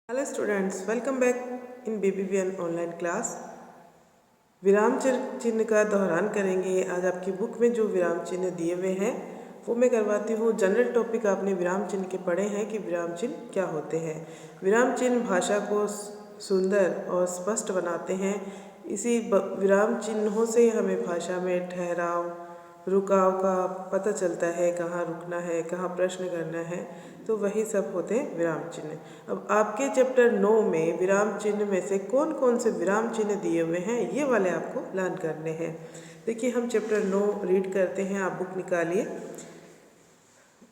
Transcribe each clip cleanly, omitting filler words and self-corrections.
Hello students, welcome back in BBVN online class. विराम चिन्ह का दोहरान करेंगे। आज आपकी बुक में जो विराम चिन्ह दिए हुए हैं वो मैं करवाती हूँ। जनरल टॉपिक आपने विराम चिन्ह के पढ़े हैं कि विराम चिन्ह क्या होते हैं। विराम चिन्ह भाषा को सुंदर और स्पष्ट बनाते हैं। इसी विराम चिन्हों से हमें भाषा में ठहराव, रुकाव का पता चलता है, कहाँ रुकना है, कहाँ प्रश्न करना है, तो वही सब होते हैं विराम चिन्ह। अब आपके चैप्टर 9 में विराम चिन्ह में से कौन कौन से विराम चिन्ह दिए हुए हैं ये वाले आपको लर्न करने हैं। देखिए, हम चैप्टर 9 रीड करते हैं। आप बुक निकालिए।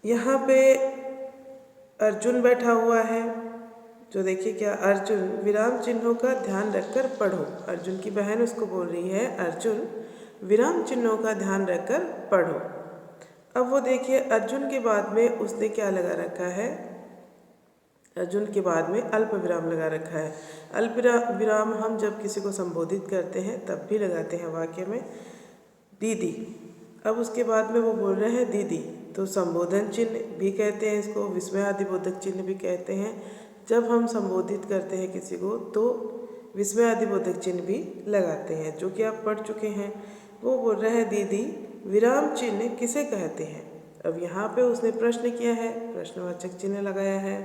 यहाँ पे अर्जुन बैठा हुआ है, जो देखिए क्या अर्जुन विराम चिन्हों का ध्यान रखकर पढ़ो। अर्जुन की बहन उसको बोल रही है, अर्जुन विराम चिन्हों का ध्यान रखकर पढ़ो। अब वो देखिए अर्जुन के बाद में उसने क्या लगा रखा है। अर्जुन के बाद में अल्प विराम लगा रखा है। अल्प विराम हम जब किसी को संबोधित करते हैं तब भी लगाते हैं। वाक्य में दीदी, अब उसके बाद में वो बोल रहे हैं दीदी, तो संबोधन चिन्ह भी कहते हैं इसको, विस्मयादिबोधक चिन्ह भी कहते हैं। जब हम संबोधित करते हैं किसी को तो विस्मयादिबोधक चिन्ह भी लगाते हैं, जो कि आप पढ़ चुके हैं। वो बोल रहे हैं दीदी विराम चिन्ह किसे कहते हैं। अब यहाँ पे उसने प्रश्न किया है, प्रश्नवाचक चिन्ह लगाया है।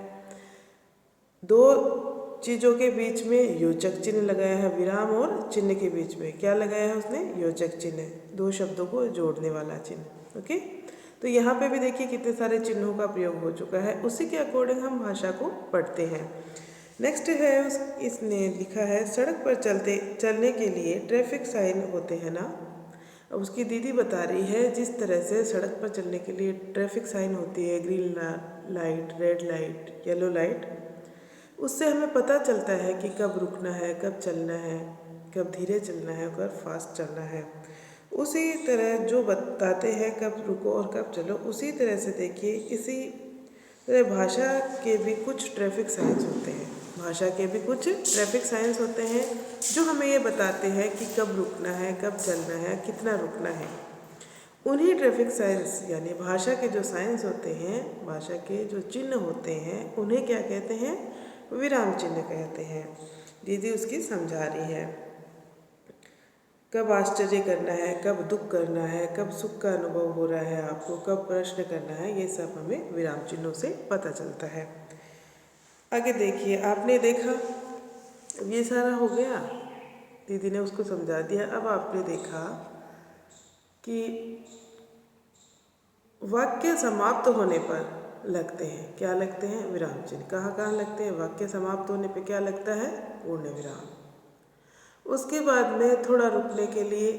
दो चीज़ों के बीच में योजक चिन्ह लगाया है। विराम और चिन्ह के बीच में क्या लगाया है उसने, योजक चिन्ह, दो शब्दों को जोड़ने वाला चिन्ह। ओके, तो यहाँ पे भी देखिए कितने सारे चिन्हों का प्रयोग हो चुका है। उसी के अकॉर्डिंग हम भाषा को पढ़ते हैं। नेक्स्ट है इसने लिखा है सड़क पर चलने के लिए ट्रैफिक साइन होते हैं ना। अब उसकी दीदी बता रही है जिस तरह से सड़क पर चलने के लिए ट्रैफिक साइन होती है, green light, red light, yellow light, उससे हमें पता चलता है कि कब रुकना है, कब चलना है, कब धीरे चलना है, कब फास्ट चलना है। उसी तरह जो बताते हैं कब रुको और कब चलो, उसी तरह से देखिए इसी तरह भाषा के भी कुछ ट्रैफिक साइंस होते हैं। भाषा के भी कुछ ट्रैफिक साइंस होते हैं जो हमें ये बताते हैं कि कब रुकना है, कब चलना है, कितना रुकना है। उन्हीं ट्रैफिक साइंस यानी भाषा के जो साइंस होते हैं, भाषा के जो चिन्ह होते हैं, उन्हें क्या कहते हैं, विराम चिन्ह कहते हैं। दीदी उसकी समझा रही है कब आश्चर्य करना है, कब दुख करना है, कब सुख का अनुभव हो रहा है आपको, कब प्रश्न करना है, ये सब हमें विराम चिन्हों से पता चलता है। आगे देखिए, आपने देखा अब ये सारा हो गया, दीदी ने उसको समझा दिया। अब आपने देखा कि वाक्य समाप्त होने पर लगते हैं, क्या लगते हैं, विराम चिन्ह। कहाँ कहाँ लगते हैं, वाक्य समाप्त होने पे क्या लगता है, पूर्ण विराम। उसके बाद में थोड़ा रुकने के लिए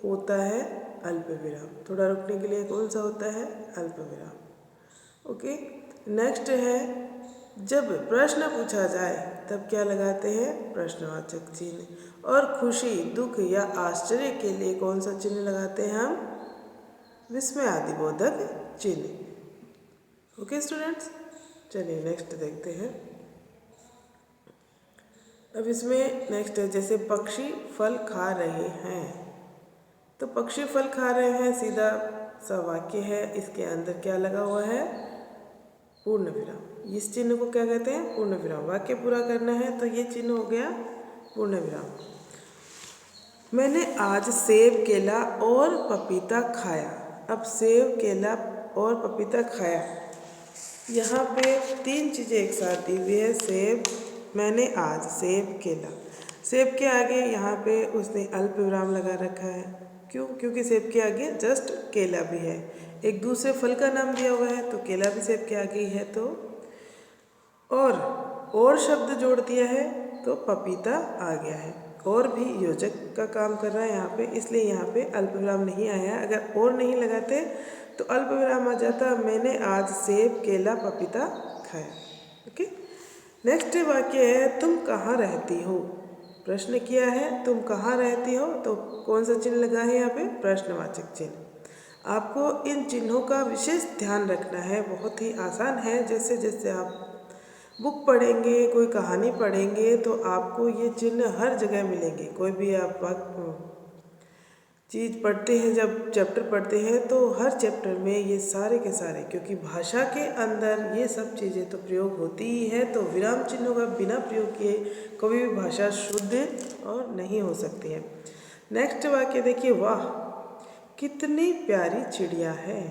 होता है अल्प विराम। थोड़ा रुकने के लिए कौन सा होता है, अल्प विराम। ओके, नेक्स्ट है जब प्रश्न पूछा जाए तब क्या लगाते हैं, प्रश्नवाचक चिन्ह। और खुशी, दुख या आश्चर्य के लिए कौन सा चिन्ह लगाते हैं हम, विस्मयादिबोधक चिन्ह। ओके स्टूडेंट्स, चलिए नेक्स्ट देखते हैं। अब इसमें नेक्स्ट है जैसे पक्षी फल खा रहे हैं, तो पक्षी फल खा रहे हैं सीधा सा वाक्य है, इसके अंदर क्या लगा हुआ है, पूर्ण विराम। इस चिन्ह को क्या कहते हैं, पूर्ण विराम। वाक्य पूरा करना है तो ये चिन्ह हो गया पूर्ण विराम। मैंने आज सेब, केला और पपीता खाया। अब सेब, केला और पपीता खाया, यहाँ पे तीन चीज़ें एक साथ दी हुई है। सेब, मैंने आज सेब, केला। सेब के आगे यहाँ पे उसने अल्प विराम लगा रखा है। क्यों, क्योंकि सेब के आगे जस्ट केला भी है। एक दूसरे फल का नाम दिया हुआ है तो केला भी सेब के आगे ही है, तो और शब्द जोड़ दिया है तो पपीता आ गया है। और भी योजक का काम कर रहा है यहाँ पे, इसलिए यहाँ पे अल्प विराम नहीं आया है। अगर और नहीं लगाते तो अल्प विराम आ जाता, मैंने आज सेब, केला, पपीता खाया। ओके, नेक्स्ट वाक्य है तुम कहाँ रहती हो। प्रश्न किया है तुम कहाँ रहती हो, तो कौन सा चिन्ह लगा है यहाँ पे, प्रश्नवाचक चिन्ह। आपको इन चिन्हों का विशेष ध्यान रखना है, बहुत ही आसान है। जैसे जैसे आप बुक पढ़ेंगे, कोई कहानी पढ़ेंगे तो आपको ये चिन्ह हर जगह मिलेंगे। कोई भी आप चीज़ पढ़ते हैं, जब चैप्टर पढ़ते हैं तो हर चैप्टर में ये सारे के सारे, क्योंकि भाषा के अंदर ये सब चीज़ें तो प्रयोग होती ही है, तो विराम चिन्हों का बिना प्रयोग किए कोई भी भाषा शुद्ध और नहीं हो सकती है। नेक्स्ट वाक्य देखिए, वाह कितनी प्यारी चिड़िया है।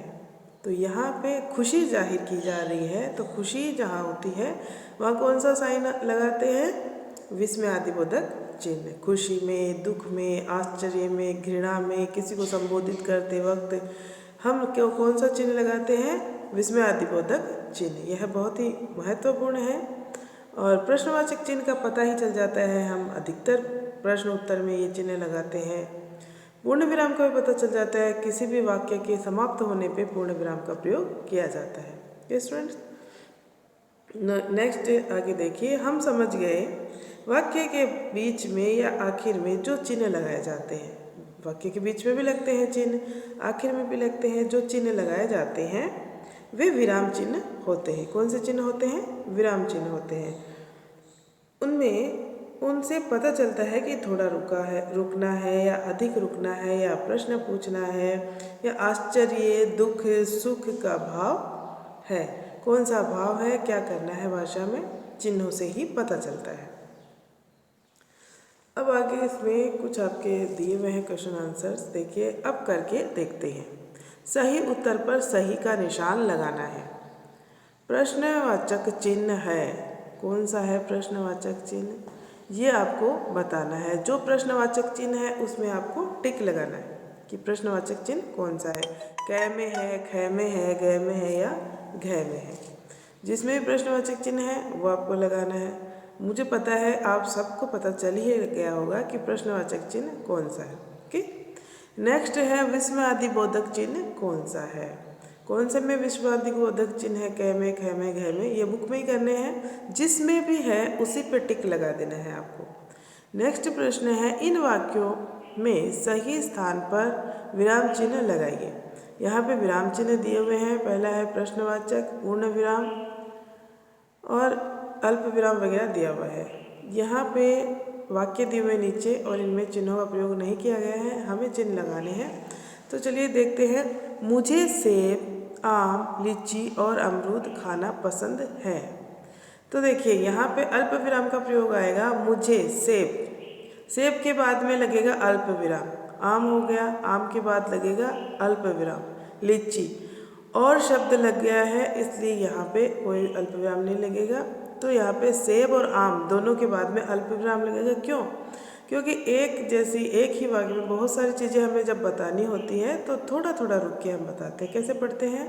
तो यहाँ पे खुशी जाहिर की जा रही है, तो खुशी जहाँ होती है वहाँ कौन सा साइन लगाते हैं? विस्मयादिबोधक चिन्ह। खुशी में, दुख में, आश्चर्य में, घृणा में, किसी को संबोधित करते वक्त हम क्यों कौन सा चिन्ह लगाते हैं? विस्मयादिबोधक चिन्ह। यह बहुत ही महत्वपूर्ण है और प्रश्नवाचक चिन्ह का पता ही चल जाता है। हम अधिकतर प्रश्न उत्तर में ये चिन्ह लगाते हैं। पूर्ण विराम का भी पता चल जाता है, किसी भी वाक्य के समाप्त होने पे पूर्ण विराम का प्रयोग किया जाता है। यस स्टूडेंट्स, नेक्स्ट आगे देखिए, हम समझ गए वाक्य के बीच में या आखिर में जो चिन्ह लगाए जाते हैं, वाक्य के बीच में भी लगते हैं चिन्ह, आखिर में भी लगते हैं, जो चिन्ह लगाए जाते हैं वे विराम चिन्ह होते हैं। कौन से चिन्ह होते हैं? विराम चिन्ह होते हैं। उनसे पता चलता है कि थोड़ा रुकना है या अधिक रुकना है, या प्रश्न पूछना है, या आश्चर्य, दुख, सुख का भाव है। कौन सा भाव है, क्या करना है भाषा में, चिन्हों से ही पता चलता है। अब आगे इसमें कुछ आपके दिए हुए हैं क्वेश्चन आंसर्स, देखिए अब करके देखते हैं। सही उत्तर पर सही का निशान लगाना है। प्रश्नवाचक चिन्ह है, कौन सा है प्रश्नवाचक चिन्ह, ये आपको बताना है। जो प्रश्नवाचक चिन्ह है उसमें आपको टिक लगाना है कि प्रश्नवाचक चिन्ह कौन सा है। कै में है, ख में है, ग में है या घ में है। जिसमें भी प्रश्नवाचक चिन्ह है वो आपको लगाना है। मुझे पता है आप सबको पता चल ही गया होगा कि प्रश्नवाचक चिन्ह कौन सा है। ओके, नेक्स्ट है विस्मयादिबोधक चिन्ह कौन सा है। कौन से में विस्मयादिबोधक चिन्ह है? कै में, ख में, घ में। ये बुक में ही करने हैं, जिसमें भी है उसी पे टिक लगा देना है आपको। नेक्स्ट प्रश्न है, इन वाक्यों में सही स्थान पर विराम चिन्ह लगाइए। यहाँ पे विराम चिन्ह दिए हुए हैं। पहला है प्रश्नवाचक, पूर्ण विराम और अल्प विराम वगैरह दिया हुआ है। यहाँ पे वाक्य दिए हुए नीचे और इनमें चिन्हों का प्रयोग नहीं किया गया है, हमें चिन्ह लगाने हैं। तो चलिए देखते हैं। मुझे सेब, आम, लीची और अमरूद खाना पसंद है। तो देखिए यहाँ पे अल्प विराम का प्रयोग आएगा। मुझे सेब, सेब के बाद में लगेगा अल्प विराम। आम हो गया, आम के बाद लगेगा अल्प विराम। लीची और शब्द लग गया है, इसलिए यहाँ पे कोई अल्प विराम नहीं लगेगा। तो यहाँ पे सेब और आम दोनों के बाद में अल्प विराम लगेगा। क्यों? क्योंकि एक ही वाक्य में बहुत सारी चीज़ें हमें जब बतानी होती है तो थोड़ा थोड़ा रुक के हम बताते हैं। कैसे पढ़ते हैं?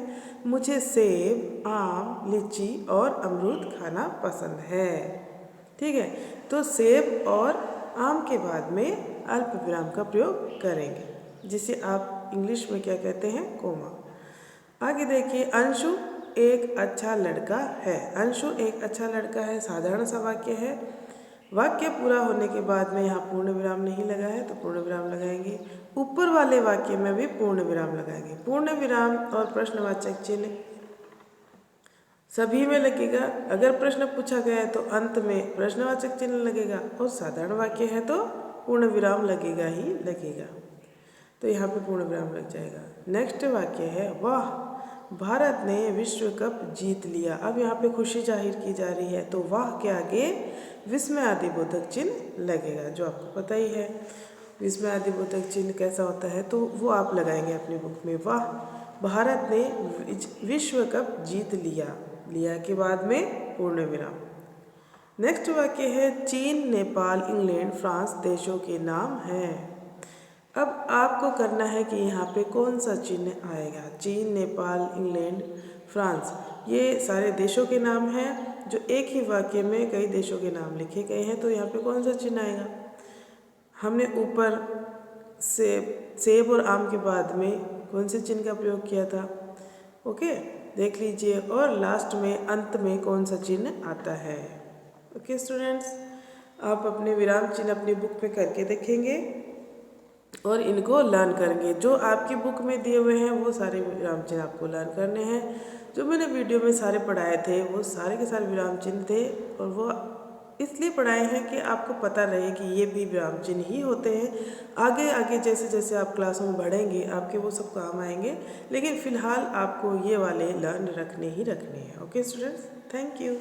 मुझे सेब, आम, लीची और अमरूद खाना पसंद है। ठीक है, तो सेब और आम के बाद में अल्प विराम का प्रयोग करेंगे, जिसे आप इंग्लिश में क्या कहते हैं? कोमा। आगे देखिए, अंशु एक अच्छा लड़का है। अंशु एक अच्छा लड़का है, साधारण सा वाक्य है। वाक्य पूरा होने के बाद में यहाँ पूर्ण विराम नहीं लगा है तो पूर्ण विराम लगाएंगे। ऊपर वाले वाक्य में भी पूर्ण विराम लगाएंगे। पूर्ण विराम और प्रश्नवाचक चिन्ह सभी में लगेगा। अगर प्रश्न पूछा गया है तो अंत में प्रश्नवाचक चिन्ह लगेगा, और साधारण वाक्य है तो पूर्ण विराम लगेगा ही लगेगा। तो यहाँ पे पूर्ण विराम लग जाएगा। नेक्स्ट वाक्य है, वाह भारत ने विश्व कप जीत लिया। अब यहाँ पे खुशी जाहिर की जा रही है, तो वाह के आगे विस्मयादिबोधक चिन्ह लगेगा, जो आपको पता ही है। विस्मयादिबोधक चिन्ह कैसा होता है तो वो आप लगाएंगे अपनी बुक में। वाह भारत ने विश्व कप जीत लिया, लिया के बाद में पूर्ण विराम। नेक्स्ट वाक्य है, चीन, नेपाल, इंग्लैंड, फ्रांस देशों के नाम हैं। अब आपको करना है कि यहाँ पे कौन सा चिन्ह आएगा। चीन, नेपाल, इंग्लैंड, फ्रांस, ये सारे देशों के नाम हैं जो एक ही वाक्य में कई देशों के नाम लिखे गए हैं। तो यहाँ पे कौन सा चिन्ह आएगा? हमने ऊपर सेब और आम के बाद में कौन से चिन्ह का प्रयोग किया था? ओके, देख लीजिए। और लास्ट में अंत में कौन सा चिन्ह आता है। ओके स्टूडेंट्स, आप अपने विराम चिन्ह अपनी बुक में करके देखेंगे और इनको लर्न करेंगे। जो आपकी बुक में दिए हुए हैं वो सारे विराम चिन्ह आपको लर्न करने हैं। जो मैंने वीडियो में सारे पढ़ाए थे वो सारे के सारे विराम चिन्ह थे, और वो इसलिए पढ़ाए हैं कि आपको पता रहे कि ये भी विराम चिन्ह ही होते हैं। आगे आगे जैसे जैसे आप क्लासों में बढ़ेंगे आपके वो सब काम आएंगे, लेकिन फ़िलहाल आपको ये वाले लर्न रखने ही रखने हैं। Okay students, thank you.